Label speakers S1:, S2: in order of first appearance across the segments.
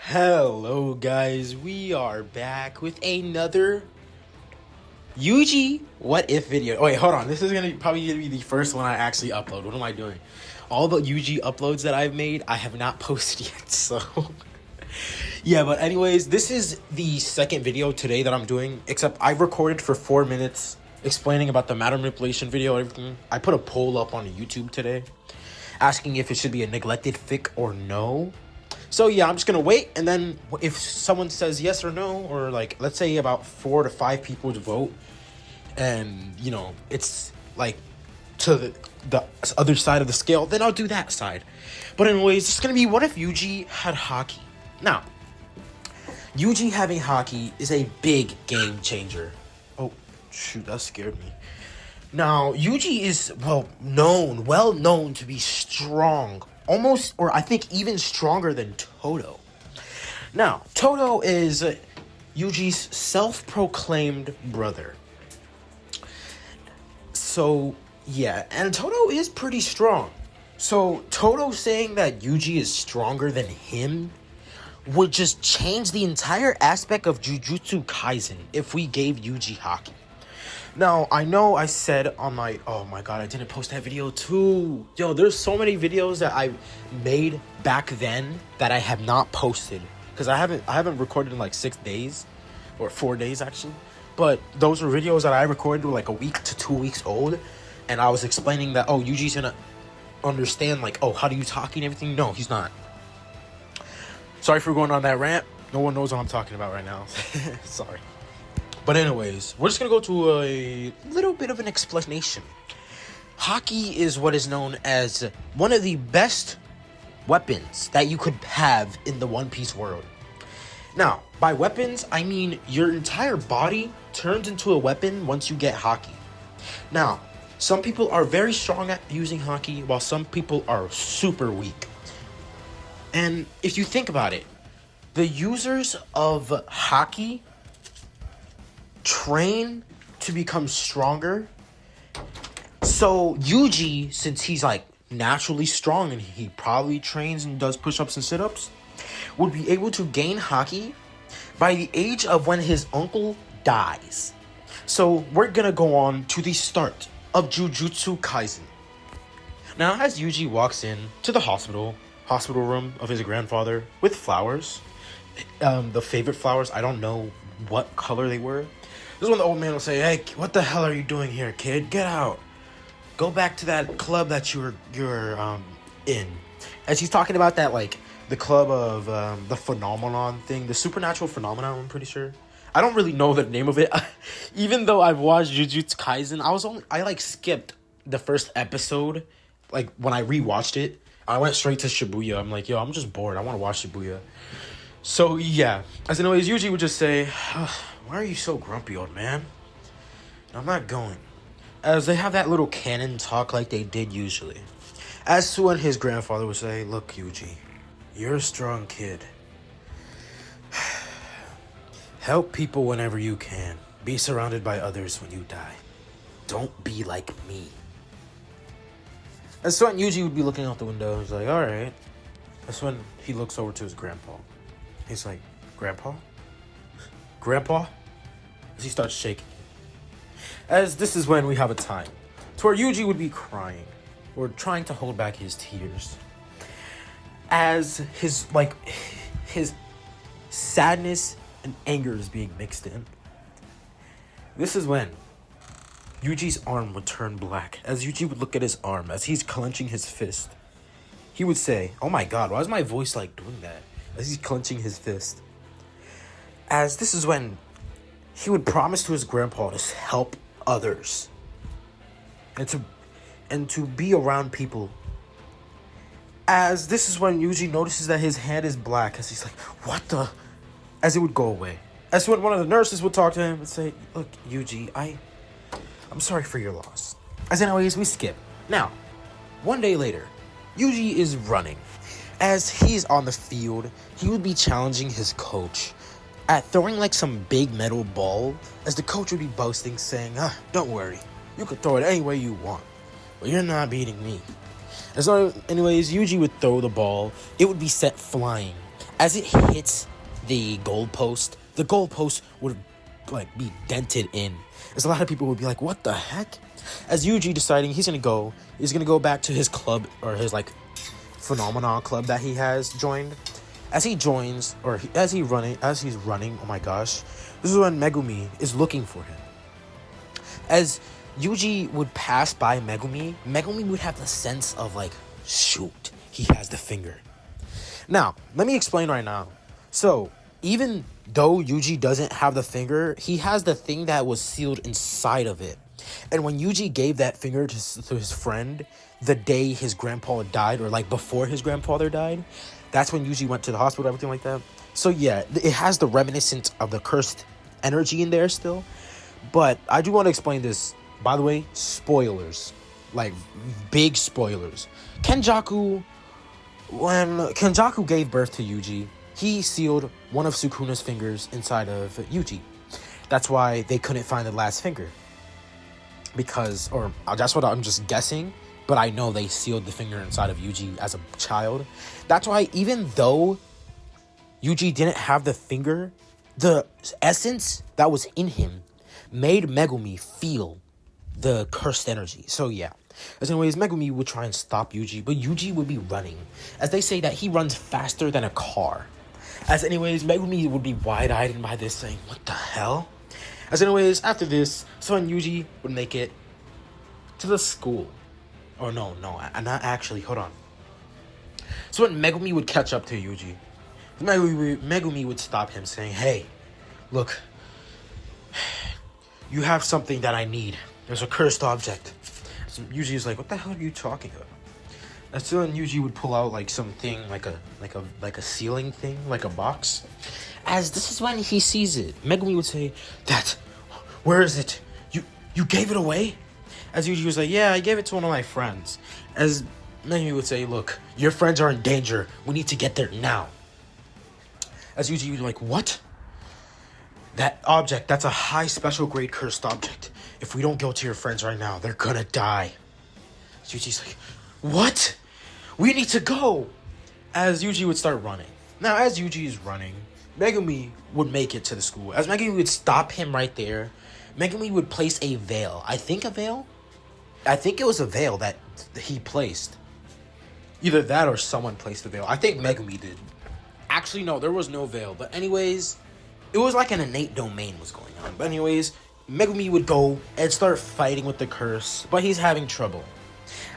S1: Hello guys, we are back with another Yuji what if video. Oh wait, hold on. This is probably gonna be the first one I actually upload. What am I doing? All the Yuji uploads that I've made, I have not posted yet. So yeah, but anyways, this is the second video today that I'm doing. Except I recorded for 4 minutes explaining about the matter manipulation video and everything. I put a poll up on YouTube today, asking if it should be a neglected fic or no. So yeah, I'm just gonna wait, and then if someone says yes or no, or like let's say about 4 to 5 people to vote, and you know it's like to the other side of the scale, then I'll do that side. But anyways, it's gonna be what if Yuji had Haki. Now, Yuji having Haki is a big game changer. Oh shoot, that scared me. Now, Yuji is well known to be strong. Almost, or I think even stronger than Todo. Now, Todo is Yuji's self-proclaimed brother. So, yeah, and Todo is pretty strong. So, Todo saying that Yuji is stronger than him would just change the entire aspect of Jujutsu Kaisen if we gave Yuji Haki. Now, I know I said on my... Oh my god, I didn't post that video too. Yo, there's so many videos that I made back then that I have not posted. Because I haven't recorded in like 6 days. Or 4 days, actually. But those were videos that I recorded were like a week to 2 weeks old. And I was explaining that, oh, Yuji's gonna understand, like, oh, how do you talk and everything? No, he's not. Sorry for going on that rant. No one knows what I'm talking about right now. Sorry. But anyways, we're just going to go to a little bit of an explanation. Haki is what is known as one of the best weapons that you could have in the One Piece world. Now, by weapons, I mean your entire body turns into a weapon once you get Haki. Now, some people are very strong at using Haki, while some people are super weak. And if you think about it, the users of Haki train to become stronger. So Yuji, since he's like naturally strong and he probably trains and does push-ups and sit-ups, would be able to gain Haki by the age of when his uncle dies. So we're gonna go on to the start of Jujutsu Kaisen. Now, as Yuji walks in to the hospital room of his grandfather with flowers, the favorite flowers, I don't know what color they were. This is when the old man will say, "Hey, what the hell are you doing here, kid? Get out. Go back to that club that you're in." As he's talking about that, like, the club of the phenomenon thing, the supernatural phenomenon, I'm pretty sure. I don't really know the name of it. Even though I've watched Jujutsu Kaisen, I skipped the first episode. Like, when I rewatched it, I went straight to Shibuya. I'm like, yo, I'm just bored. I want to watch Shibuya. So, yeah. As always, Yuji would just say, "Why are you so grumpy, old man?" "I'm not going." As they have that little canon talk like they did usually. As to when his grandfather would say, "Look, Yuji, you're a strong kid. Help people whenever you can. Be surrounded by others when you die. Don't be like me." As to when Yuji would be looking out the window, he's like, alright. That's when he looks over to his grandpa. He's like, "Grandpa? Grandpa?" As he starts shaking. As this is when we have a time to where Yuji would be crying or trying to hold back his tears. As his sadness and anger is being mixed in. This is when Yuji's arm would turn black. As Yuji would look at his arm as he's clenching his fist, he would say, "Oh my god, why is my voice like doing that?" As he's clenching his fist. As this is when he would promise to his grandpa to help others. And to be around people. As this is when Yuji notices that his hand is black. As he's like, "What the?" As it would go away. As when one of the nurses would talk to him and say, "Look, Yuji, I'm sorry for your loss." As anyways, we skip. Now, one day later, Yuji is running. As he's on the field, he would be challenging his coach at throwing like some big metal ball, as the coach would be boasting, saying, "Don't worry, you could throw it any way you want, but you're not beating me." As anyways, Yuji would throw the ball, it would be set flying, As it hits the goalpost would like be dented in. As a lot of people would be like, what the heck? As Yuji deciding he's gonna go back to his club, or his like phenomenon club that he has joined. As he joins, or as he's running, oh my gosh, this is when Megumi is looking for him. As Yuji would pass by Megumi would have the sense of like, shoot, he has the finger. Now, let me explain right now. So, even though Yuji doesn't have the finger, he has the thing that was sealed inside of it. And when Yuji gave that finger to his friend the day his grandpa died, or like before his grandfather died, that's when Yuji went to the hospital, everything like that. So yeah, it has the reminiscence of the cursed energy in there still. But I do want to explain this. By the way, spoilers. Like, big spoilers. When Kenjaku gave birth to Yuji, he sealed one of Sukuna's fingers inside of Yuji. That's why they couldn't find the last finger. Because, or that's what I'm just guessing, but I know they sealed the finger inside of Yuji as a child. That's why even though Yuji didn't have the finger, the essence that was in him made Megumi feel the cursed energy. So yeah. As anyways, Megumi would try and stop Yuji, but Yuji would be running. As they say that he runs faster than a car. As anyways, Megumi would be wide-eyed by this, saying, what the hell? As anyways, after this, son Yuji would make it to the school. Oh, no, not actually, hold on. So when Megumi would catch up to Yuji, Megumi would stop him, saying, hey, look, you have something that I need. There's a cursed object. So Yuji is like, what the hell are you talking about? That's when Yuji would pull out like something, like a ceiling thing, like a box. As this is when he sees it, Megumi would say, Dad, where is it? You gave it away? As Yuji was like, yeah, I gave it to one of my friends. As Megumi would say, look, your friends are in danger. We need to get there now. As Yuji would be like, what? That object, that's a high special grade cursed object. If we don't go to your friends right now, they're gonna die. Yuji's like, what? We need to go. As Yuji would start running. Now, as Yuji is running, Megumi would make it to the school. As Megumi would stop him right there, Megumi would place a veil. I think it was a veil that he placed. Either that or someone placed the veil. I think Megumi did. Actually, no, there was no veil. But anyways, it was like an innate domain was going on. But anyways, Megumi would go and start fighting with the curse, but he's having trouble.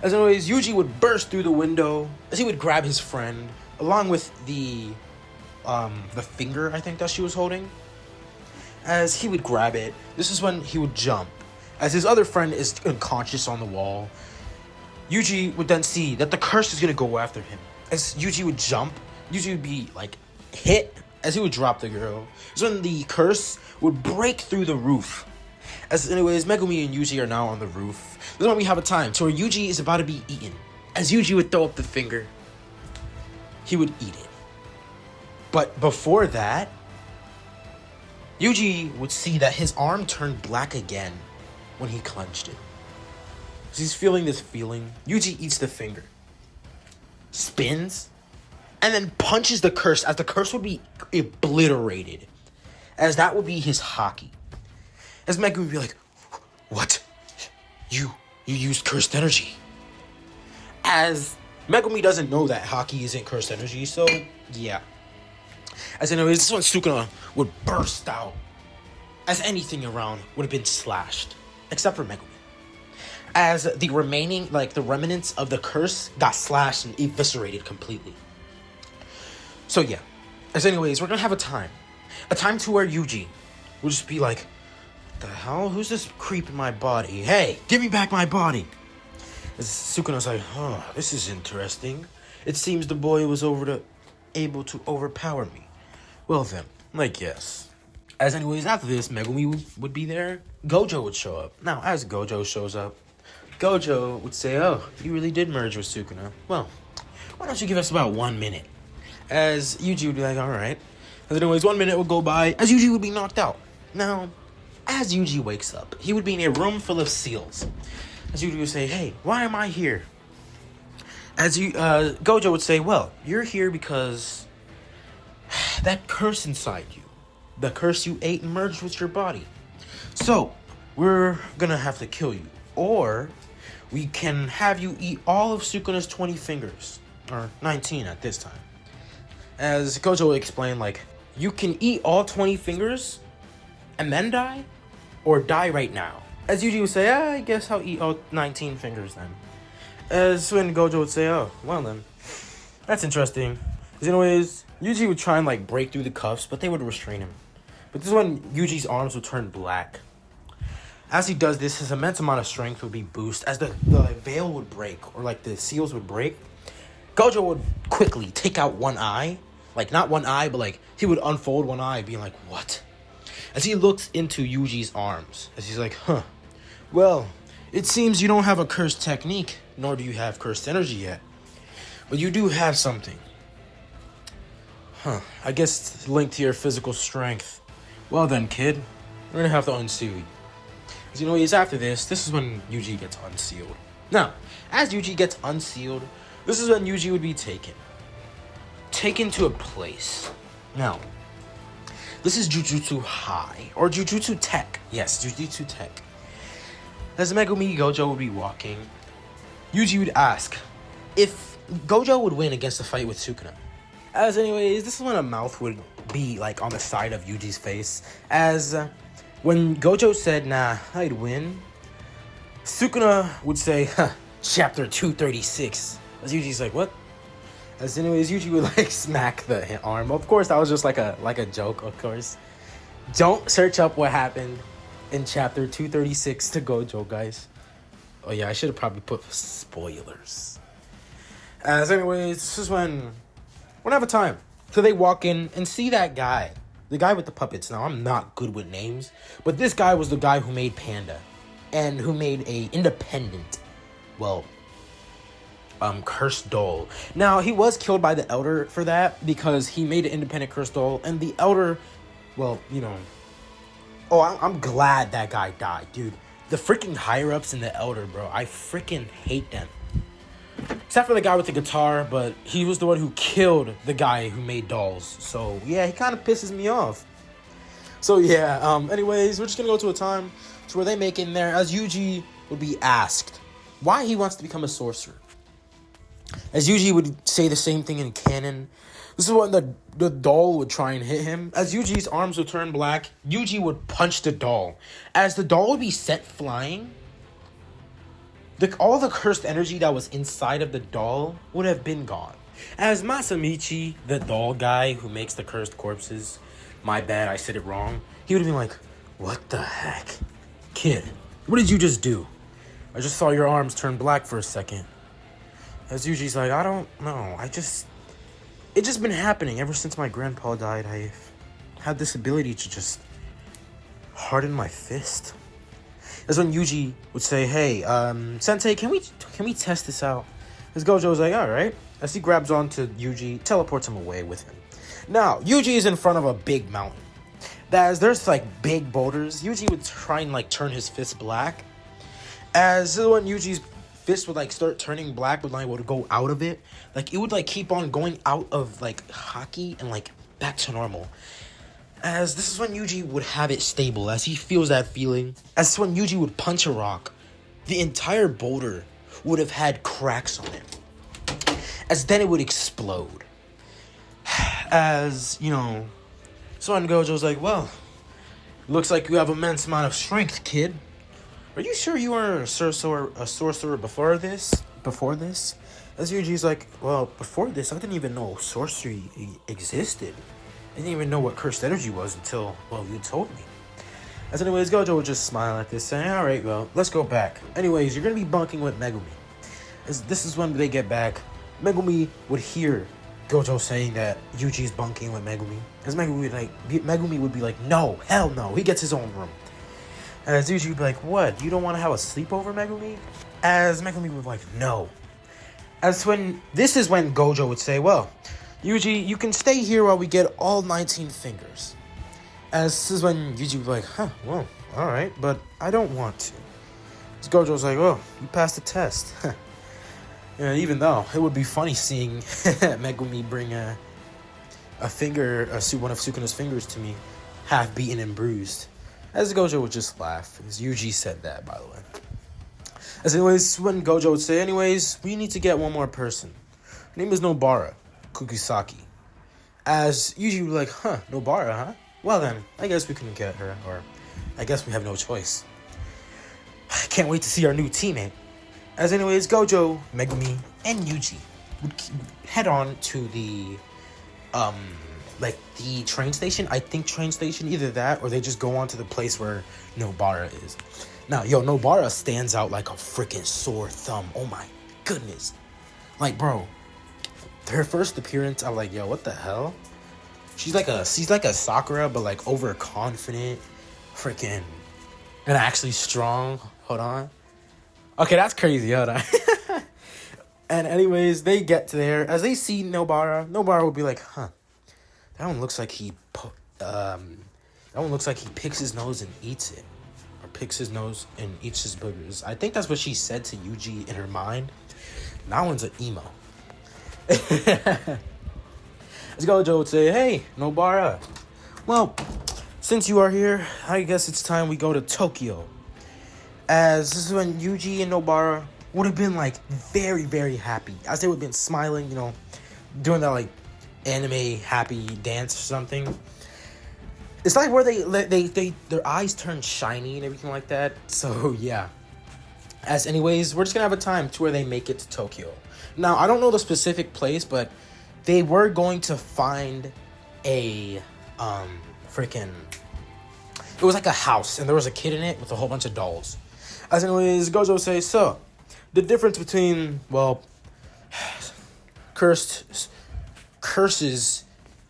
S1: As anyways, Yuji would burst through the window as he would grab his friend, along with the finger, I think, that she was holding. As he would grab it, this is when he would jump. As his other friend is unconscious on the wall, Yuji would then see that the curse is going to go after him. As Yuji would jump, Yuji would be, like, hit as he would drop the girl. This is when the curse would break through the roof. As anyways, Megumi and Yuji are now on the roof. This is when we have a time to where Yuji is about to be eaten. As Yuji would throw up the finger, he would eat it. But before that, Yuji would see that his arm turned black again when he clenched it. So he's feeling this feeling. Yuji eats the finger, spins, and then punches the curse as the curse would be obliterated. As that would be his Haki. As Megumi would be like, what? You used cursed energy. As Megumi doesn't know that Haki isn't cursed energy, so yeah. As anyways, this is when Sukuna would burst out. As anything around would have been slashed. Except for Megumi. As the remnants of the curse got slashed and eviscerated completely. So yeah. As anyways, we're gonna have a time. A time to where Yuji will just be like, the hell? Who's this creep in my body? Hey, give me back my body. As Sukuna's like, this is interesting. It seems the boy was able to overpower me. Well then, I guess. As anyways, after this, Megumi would be there. Gojo would show up. Now, as Gojo shows up, Gojo would say, oh, you really did merge with Sukuna. Well, why don't you give us about 1 minute? As Yuji would be like, alright. As anyways, 1 minute would go by, as Yuji would be knocked out. Now, as Yuji wakes up, he would be in a room full of seals. As Yuji would say, hey, why am I here? As Gojo would say, well, you're here because that curse inside you. The curse you ate merged with your body. So, we're gonna have to kill you. Or, we can have you eat all of Sukuna's 20 fingers. Or 19 at this time. As Gojo explained, like, you can eat all 20 fingers and then die? Or die right now. As Yuji would say, I guess I'll eat all 19 fingers then. As when Gojo would say, oh, well then. That's interesting. Because anyways, Yuji would try and like break through the cuffs, but they would restrain him. But this is when Yuji's arms would turn black. As he does this, his immense amount of strength would be boosted. As the veil would break, or like the seals would break, Gojo would quickly take out one eye. Like, not one eye, but like, he would unfold one eye, being like, what? As he looks into Yuji's arms, as he's like, huh, well, it seems you don't have a cursed technique, nor do you have cursed energy yet. But you do have something. Huh, I guess it's linked to your physical strength. Well then, kid, we're gonna have to unseal you. As you know, it's after this is when Yuji gets unsealed. Now, as Yuji gets unsealed, this is when Yuji would be taken to a place. Now, this is Jujutsu High, or Jujutsu Tech. Yes, Jujutsu Tech. As Megumi Gojo would be walking, Yuji would ask if Gojo would win against the fight with Sukuna. As anyways, this is when a mouth would be like on the side of Yuji's face. As when Gojo said, nah, I'd win, Sukuna would say, huh, chapter 236. As Yuji's like, what? As anyways, Yuji would like smack the arm. Of course, that was just like a joke, of course. Don't search up what happened in chapter 236 to Gojo, guys. Oh yeah, I should have probably put spoilers. As anyways, this is when I have a time. So they walk in and see that guy. The guy with the puppets. Now, I'm not good with names, but this guy was the guy who made Panda. And who made a independent, well, cursed doll. Now, he was killed by the Elder for that, because he made an independent cursed doll, and the Elder, well, you know, oh, I'm glad that guy died, dude. The freaking higher-ups in the Elder, bro, I freaking hate them. Except for the guy with the guitar, but he was the one who killed the guy who made dolls. So, yeah, he kind of pisses me off. So, yeah, anyways, we're just gonna go to a time to where they make in there, as Yuji would be asked why he wants to become a sorcerer. As Yuji would say the same thing in canon. This is when the doll would try and hit him. As Yuji's arms would turn black, Yuji would punch the doll. As the doll would be sent flying, all the cursed energy that was inside of the doll would have been gone. As Masamichi, the doll guy who makes the cursed corpses, my bad, I said it wrong, he would have been like, what the heck? Kid, what did you just do? I just saw your arms turn black for a second. As Yuji's like, I don't know, it's just been happening ever since my grandpa died. I've had this ability to just harden my fist. That's when Yuji would say, hey, Sensei, can we test this out? As Gojo's like, all right. As he grabs onto Yuji, teleports him away with him. Now, Yuji is in front of a big mountain. As there's like big boulders, Yuji would try and like turn his fist black. As when Yuji's fist would like start turning black, but like would go out of it, like it would like keep on going out of like Haki and like back to normal. As this is when Yuji would have it stable, as he feels that feeling. As when Yuji would punch a rock, the entire boulder would have had cracks on it. As then it would explode. As, you know, so when Gojo's like, well, looks like you have immense amount of strength, kid. Are you sure you were a sorcerer before this? As Yuji's like, well, before this, I didn't even know sorcery existed. I didn't even know what cursed energy was until, well, you told me. As anyways, Gojo would just smile at this, saying, alright, well, let's go back. Anyways, you're gonna be bunking with Megumi. As this is when they get back, Megumi would hear Gojo saying that Yuji's bunking with Megumi. As Megumi would be like, no, hell no, he gets his own room. As Yuji would be like, what, you don't want to have a sleepover, Megumi? As Megumi would be like, no. This is when Gojo would say, well, Yuji, you can stay here while we get all 19 fingers. As this is when Yuji would be like, huh, well, alright, but I don't want to. As Gojo's like, oh, you passed the test. Yeah, even though it would be funny seeing Megumi bring one of Sukuna's fingers to me, half beaten and bruised. As Gojo would just laugh, as Yuji said that, by the way. As anyways, when Gojo would say, anyways, we need to get one more person. Her name is Nobara Kugisaki. As Yuji would be like, huh, Nobara, huh? Well then, I guess we can get her, or I guess we have no choice. I can't wait to see our new teammate. As anyways, Gojo, Megumi, and Yuji would head on to the the train station. I think train station, either that or they just go on to the place where Nobara is. Now, Nobara stands out like a freaking sore thumb. Oh my goodness. Like, bro, her first appearance, I'm like, yo, what the hell? She's like a Sakura, but like overconfident, freaking, and actually strong. Hold on. Okay, that's crazy. Hold on. And anyways, they get to there. As they see Nobara will be like, huh, that one looks like he picks his nose and eats it. Or picks his nose and eats his boogers. I think that's what she said to Yuji in her mind. That one's an emo. As Gojo would say, hey, Nobara. Well, since you are here, I guess it's time we go to Tokyo. As this is when Yuji and Nobara would have been like very, very happy. As they would have been smiling, doing that like anime happy dance or something. It's like where their eyes turn shiny and everything like that. So yeah. As anyways, we're just gonna have a time to where they make it to Tokyo. Now I don't know the specific place, but they were going to find a it was like a house and there was a kid in it with a whole bunch of dolls. As anyways, Gojo says, so the difference between, well, curses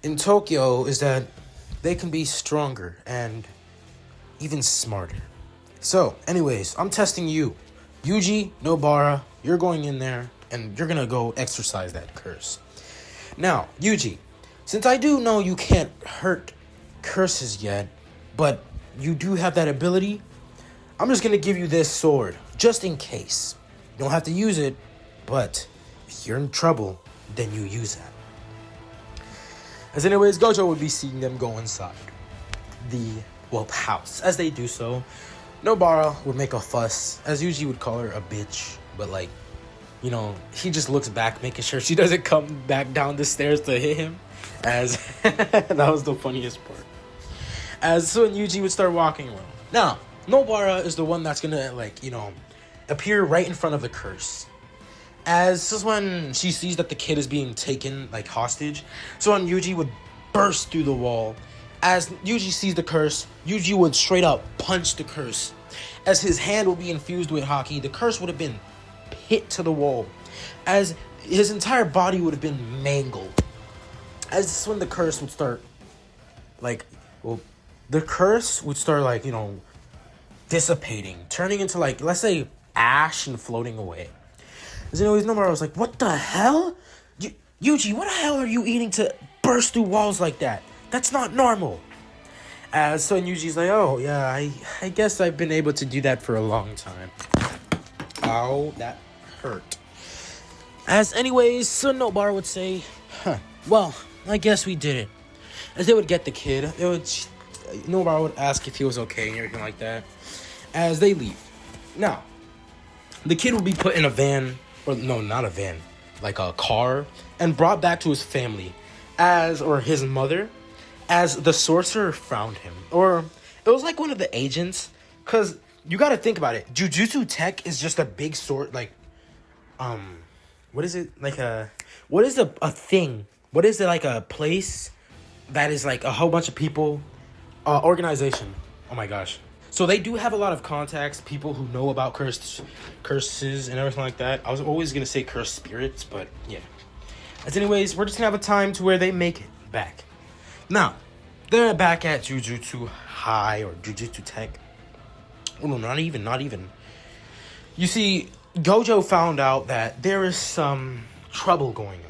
S1: in Tokyo is that they can be stronger and even smarter. So, anyways, I'm testing you. Yuji, Nobara, you're going in there and you're going to go exercise that curse. Now, Yuji, since I do know you can't hurt curses yet, but you do have that ability, I'm just going to give you this sword, just in case. You don't have to use it, but if you're in trouble, then you use that. As anyways, Gojo would be seeing them go inside the, house. As they do so, Nobara would make a fuss, as Yuji would call her a bitch, but he just looks back, making sure she doesn't come back down the stairs to hit him, as that was the funniest part. As soon Yuji would start walking around. Now, Nobara is the one that's gonna, appear right in front of the curse. As this is when she sees that the kid is being taken, hostage. So when Yuji would burst through the wall. As Yuji sees the curse, Yuji would straight up punch the curse. As his hand would be infused with Haki, the curse would have been hit to the wall. As his entire body would have been mangled. As this is when the curse would start, dissipating, turning into let's say ash and floating away. As anyways, Nobara was like, what the hell? Yuji, what the hell are you eating to burst through walls like that? That's not normal. So Yuji's like, oh yeah, I guess I've been able to do that for a long time. Ow, that hurt. As anyways, so Nobara would say, well, I guess we did it. As they would get the kid, Nobara would ask if he was okay and everything like that. As they leave. Now, the kid would be put in a van, or no, not a van, like a car, and brought back to his family, or his mother, as the sorcerer found him. Or it was like one of the agents, because you got to think about it. Jujutsu Tech is just a big sword, what is it? What is a thing? What is it, like a place that is like a whole bunch of people, organization. Oh my gosh. So they do have a lot of contacts, people who know about curses and everything like that. I was always going to say cursed spirits, but yeah. As anyways, we're just going to have a time to where they make it back. Now, they're back at Jujutsu High or Jujutsu Tech. Oh, no, not even. You see, Gojo found out that there is some trouble going on.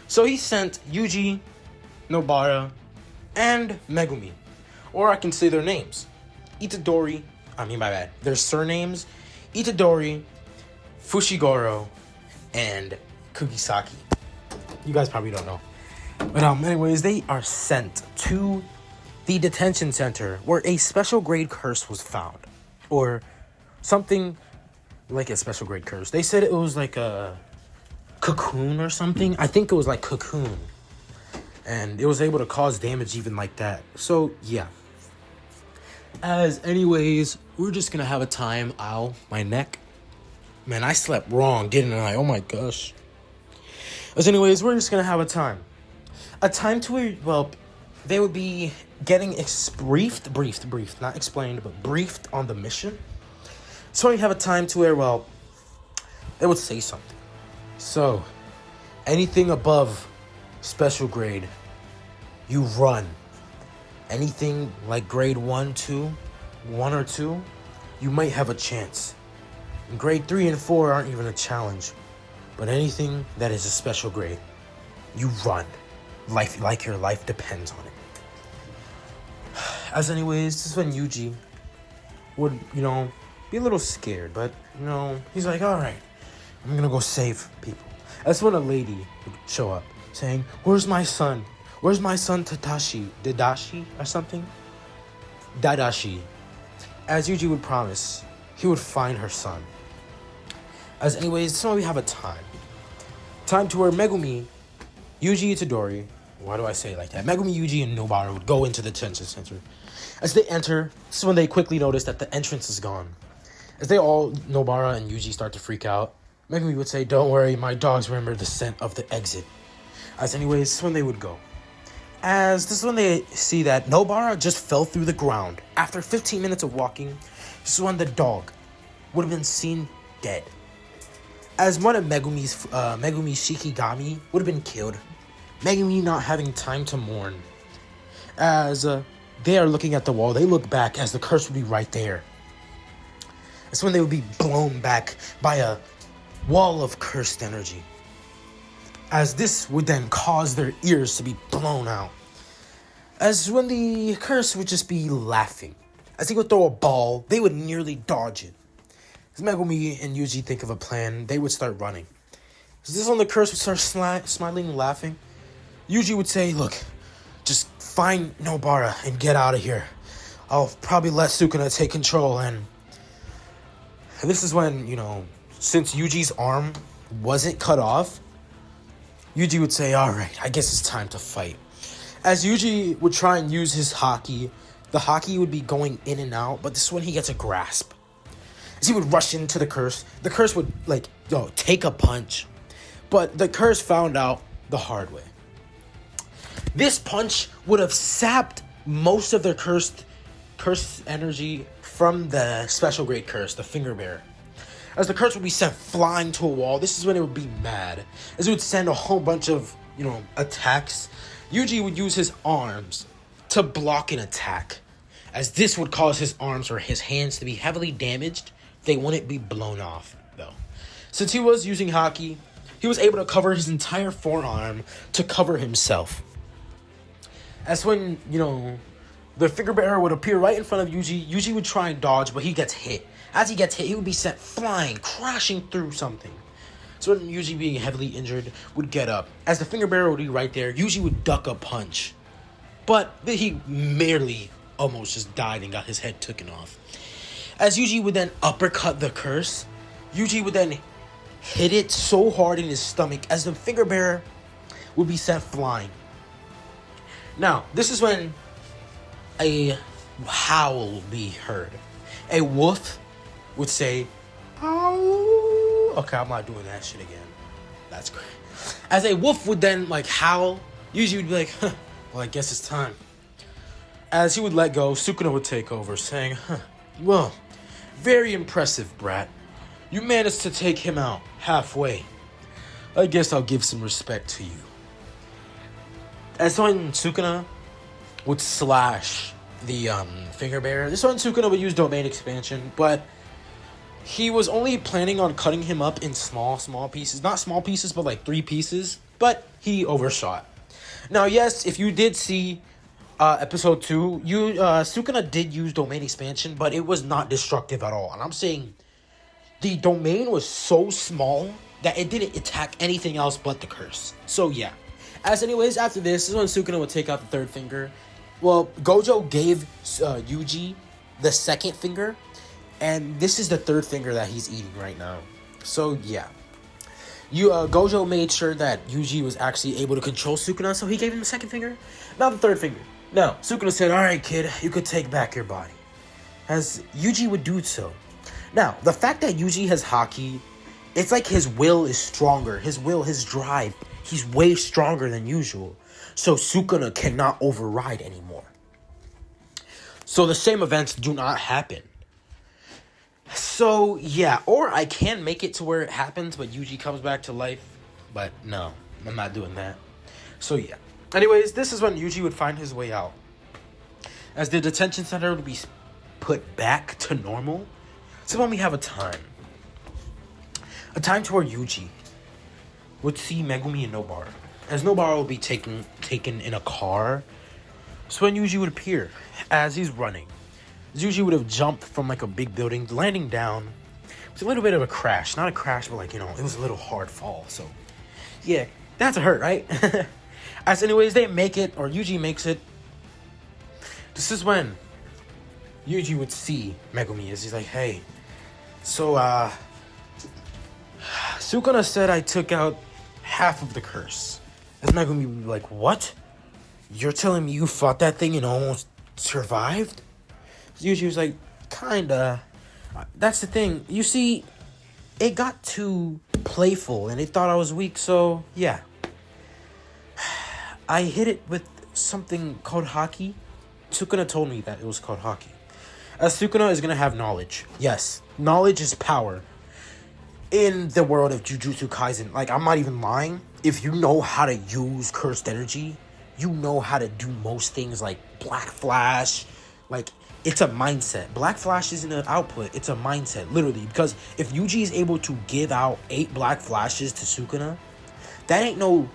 S1: So he sent Yuji, Nobara, and Megumi. Or I can say their names. Their surnames, Itadori, Fushiguro, and Kugisaki. You guys probably don't know. But anyways, they are sent to the detention center where a special grade curse was found. Or something like a special grade curse. They said it was like a cocoon or something. I think it was like cocoon. And it was able to cause damage even like that. So, yeah. Anyways, we're just gonna have a time. Ow, my neck. Man, I slept wrong, didn't I? Oh my gosh. Anyways, we're just gonna have a time. A time to where, well, they would be getting briefed, not explained, but briefed on the mission. So we have a time to where, well, they would say something. So, anything above special grade, you run. Anything like grade 1 or 2, you might have a chance. And grade 3 and 4 aren't even a challenge. But anything that is a special grade, you run. Like your life depends on it. Anyways, this is when Yuji would, be a little scared. But, he's like, alright, I'm gonna go save people. That's when a lady would show up saying, where's my son? Where's my son Dadashi or something? Dadashi. As Yuji would promise, he would find her son. Anyways, so we have a time. Time to where Megumi, Yuji Itadori, why do I say it like that? Megumi, Yuji, and Nobara would go into the detention center. As they enter, this is when they quickly notice that the entrance is gone. As Nobara and Yuji start to freak out, Megumi would say, don't worry, my dogs remember the scent of the exit. Anyways, this is when they would go. This is when they see that Nobara just fell through the ground. After 15 minutes of walking, this is when the dog would have been seen dead. As one of Megumi's Shikigami would have been killed. Megumi not having time to mourn. They are looking at the wall, they look back as the curse would be right there. That's when they would be blown back by a wall of cursed energy. This would then cause their ears to be blown out. When the curse would just be laughing. As he would throw a ball, they would nearly dodge it. As Megumi and Yuji think of a plan, they would start running. This is when the curse would start smiling and laughing. Yuji would say, look, just find Nobara and get out of here. I'll probably let Sukuna take control. And this is when, since Yuji's arm wasn't cut off, Yuji would say, alright, I guess it's time to fight. As Yuji would try and use his Haki, the Haki would be going in and out, but this is when he gets a grasp. As he would rush into the curse would, take a punch. But the curse found out the hard way. This punch would have sapped most of their cursed energy from the special grade curse, the finger bearer. As the curse would be sent flying to a wall, this is when it would be mad. As it would send a whole bunch of, attacks. Yuji would use his arms to block an attack. As this would cause his arms or his hands to be heavily damaged, they wouldn't be blown off, though. Since he was using Haki, he was able to cover his entire forearm to cover himself. As when, the finger bearer would appear right in front of Yuji, Yuji would try and dodge, but he gets hit. As he gets hit, he would be sent flying, crashing through something. So when Yuji, being heavily injured, would get up. As the finger bearer would be right there, Yuji would duck a punch. But he merely almost just died and got his head taken off. As Yuji would then uppercut the curse, Yuji would then hit it so hard in his stomach as the finger bearer would be sent flying. Now, this is when a howl would be heard. A wolf would say, "Ow." Okay, I'm not doing that shit again. That's great. As a wolf would then howl, Yuji would be like, well, I guess it's time. As he would let go, Sukuna would take over, saying, well, very impressive, brat. You managed to take him out halfway. I guess I'll give some respect to you. As when Sukuna would slash the finger bearer, this one Sukuna would use domain expansion, but he was only planning on cutting him up in small pieces. Not small pieces, but 3 pieces. But he overshot. Now, yes, if you did see episode 2, Sukuna did use domain expansion, but it was not destructive at all. And I'm saying the domain was so small that it didn't attack anything else but the curse. So, yeah. As anyways, after this is when Sukuna would take out the third finger. Well, Gojo gave Yuji the second finger, and this is the third finger that he's eating right now. So yeah, Gojo made sure that Yuji was actually able to control Sukuna, so he gave him the second finger, not the third finger. Now Sukuna said, "All right, kid, you could take back your body," as Yuji would do so. Now the fact that Yuji has Haki, it's like his will is stronger. His will, his drive, he's way stronger than usual. So Sukuna cannot override anymore. So the same events do not happen. So yeah, or I can make it to where it happens, but Yuji comes back to life. But no, I'm not doing that. So yeah. Anyways, this is when Yuji would find his way out. As the detention center would be put back to normal. So when we have a time. A time to where Yuji would see Megumi and Nobara. As Nobara would be taken in a car. So when Yuji would appear as he's running. Yuji would have jumped from like a big building, landing down. It was a little bit of a crash. Not a crash, but like, it was a little hard fall. So yeah, that's a hurt, right? As anyways, they make it, or Yuji makes it. This is when Yuji would see Megumi as he's like, hey, so Sukuna said I took out half of the curse. As Megumi would be like, what? You're telling me you fought that thing and almost survived? Yuji was like, kinda. That's the thing. You see, it got too playful and it thought I was weak, so yeah. I hit it with something called Haki. Sukuna told me that it was called Haki. As Sukuna is gonna have knowledge. Yes, knowledge is power. In the world of Jujutsu Kaisen, like, I'm not even lying. If you know how to use cursed energy, you know how to do most things like Black Flash. Like, it's a mindset. Black Flash isn't an output, it's a mindset, literally. Because if Yuji is able to give out 8 Black Flashes to Sukuna, that ain't no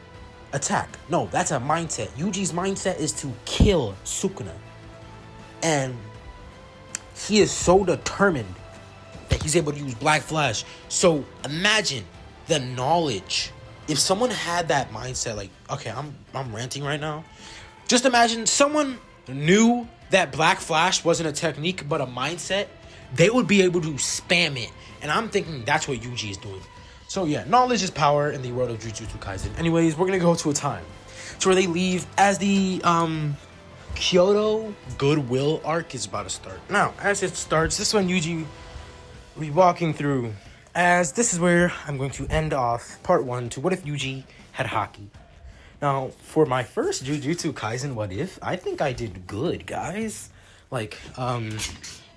S1: attack. No, that's a mindset. Yuji's mindset is to kill Sukuna. And he is so determined that he's able to use Black Flash. So imagine the knowledge. If someone had that mindset, like, okay, I'm ranting right now. Just imagine someone knew that Black Flash wasn't a technique but a mindset. They would be able to spam it. And I'm thinking that's what Yuji is doing. So yeah, knowledge is power in the world of Jujutsu Kaisen. Anyways, we're gonna go to a time to where they leave as the Kyoto Goodwill arc is about to start. Now, as it starts, this is when Yuji will be walking through. As this is where I'm going to end off part 1 to what if Yuji had Haki. Now, for my first Jujutsu Kaisen what if, I think I did good, guys. Like,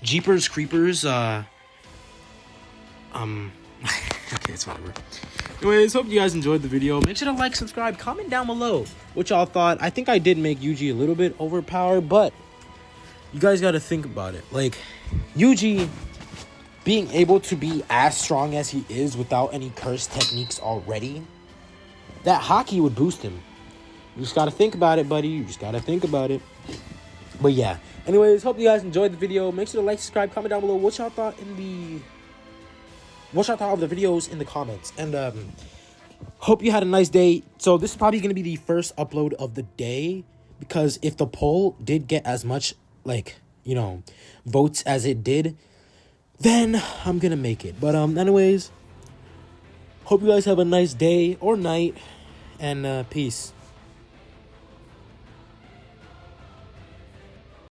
S1: Jeepers Creepers, okay, it's whatever. Anyways, hope you guys enjoyed the video. Make sure to like, subscribe, comment down below what y'all thought. I think I did make Yuji a little bit overpowered, but you guys got to think about it. Like, Yuji being able to be as strong as he is without any cursed techniques already, that Haki would boost him. You just got to think about it, buddy. You just got to think about it. But yeah. Anyways, hope you guys enjoyed the video. Make sure to like, subscribe, comment down below what y'all thought of the videos in the comments. And hope you had a nice day. So this is probably going to be the first upload of the day, because if the poll did get as much, like, votes as it did, then I'm going to make it. But anyways, hope you guys have a nice day or night, and peace.